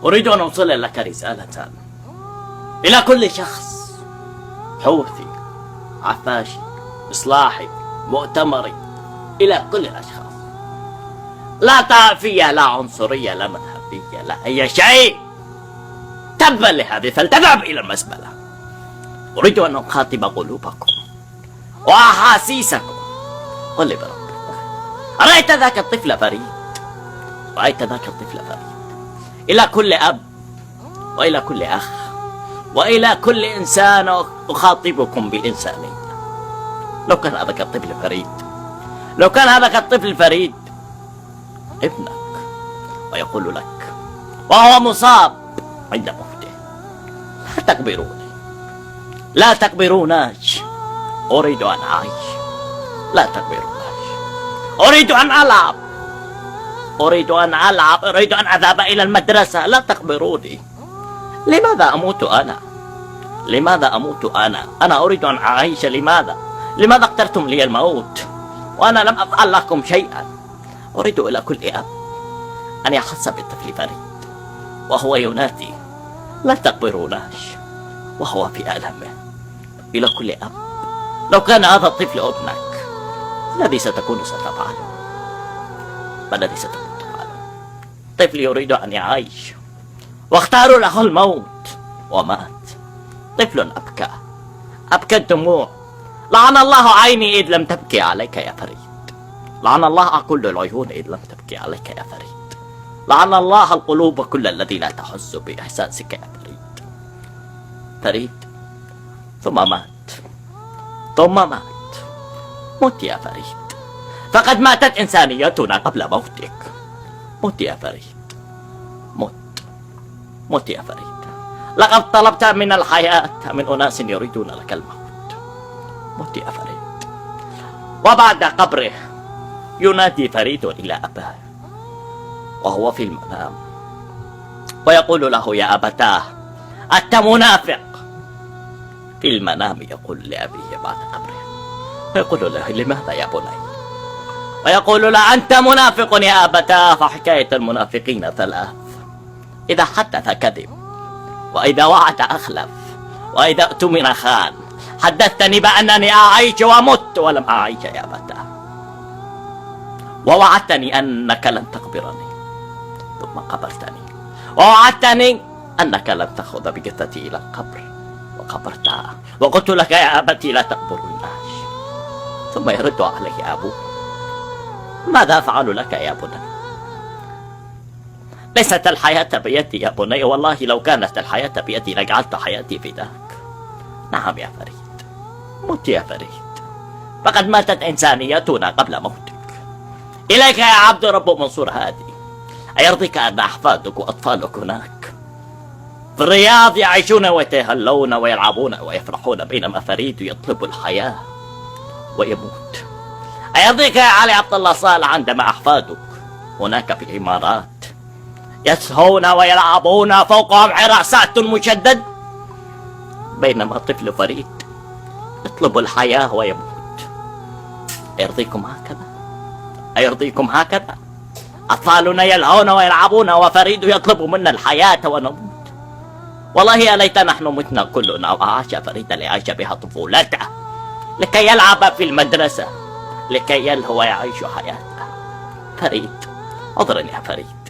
أريد أن أوصل لك رسالة إلى كل شخص، حوثي، عفاشي، إصلاحي، مؤتمري، إلى كل الأشخاص. لا طائفية، لا عنصرية، لا مذهبية، لا أي شيء. تبا لهذه فلتذهب إلى المزبلة. أريد أن أخاطب قلوبكم وأحاسيسكم. قل لي بربك، أرأيت ذاك الطفل فريد؟ رأيت ذاك الطفل فريد؟ إلى كل أب وإلى كل أخ وإلى كل إنسان أخاطبكم بالإنسانية. لو كان هذاك الطفل فريد، لو كان هذاك الطفل فريد ابنك، ويقول لك وهو مصاب عند موته: لا تكبروني، لا تكبروناش، أريد أن أعيش. لا تكبروناش، أريد أن ألعب، أريد أن ألعب، أريد أن أذهب إلى المدرسة. لا تكبروني. لماذا أموت أنا؟ لماذا أموت أنا؟ أنا أريد أن أعيش. لماذا؟ لماذا اخترتم لي الموت وأنا لم أفعل لكم شيئا؟ أريد إلى كل أب أن يحس بالطفل فريد وهو ينادي: لا تكبروناش، وهو في ألمه. إلى كل أب، لو كان هذا الطفل ابنك، الذي ستكون ستفعله؟ ما الذي ستكون تفعله؟ طفل يريد أن يعيش واختاروا له الموت ومات. طفل أبكى، أبكى الدموع. لعن الله عيني إذ لم تبكي عليك يا فريد. لعن الله كل العيون إذ لم تبكي عليك يا فريد. لعن الله القلوب كل الذي لا تحس بإحساسك يا فريد. فريد ثم مات، ثم مات. مت يا فريد، فقد ماتت إنسانيتنا قبل موتك. مت يا فريد، مت، مت يا فريد. لقد طلبت من الحياة من أناس يريدون لك الموت. مت يا فريد. وبعد قبره ينادي فريد إلى أباه وهو في المنام ويقول له: يا أبتاه، أنت منافق. في المنام يقول لأبيه بعد قبره، ويقول له: لماذا يا بني؟ ويقول له: أنت منافق يا أبتاه. فحكاية المنافقين ثلاث: إذا حدث كذب، وإذا وعد أخلف، وإذا اؤتمن خان. حدثتني بأنني أعيش ومت ولم أعيش يا أبتاه، ووعدتني أنك لن تقبرني ثم قبرتني، ووعدتني أنك لن تأخذ بجثتي إلى القبر وقبرتها، وقلت لك يا أبتي لا تقبر الناس. ثم يرد عليه أبوه: ماذا أفعل لك يا بني؟ ليست الحياة بيدي يا بني، والله لو كانت الحياة بيدي لجعلت حياتي فداك. نعم يا فريد، مت يا فريد، فقد ماتت إنسانيتنا قبل موتك. إليك يا عبد رب منصور هادي. أيرضيك أن أحفادك وأطفالك هناك في الرياض يعيشون ويتهلون ويلعبون ويفرحون، بينما فريد يطلب الحياة ويموت؟ أيرضيك يا علي عبد الله صالح عندما أحفادك هناك في الإمارات يسهون ويلعبون فوقهم حراسات مشدد، بينما طفل فريد يطلب الحياة ويموت؟ أيرضيكم هكذا؟ أيرضيكم هكذا؟ أطفالنا يلهون ويلعبون وفريد يطلب منا الحياة ونموت. والله يا ليت نحن متنا كلنا وعاش فريد ليعيش بها طفولته، لكي يلعب في المدرسة، لكي يلهو ويعيش حياته. فريد، عذرا يا فريد.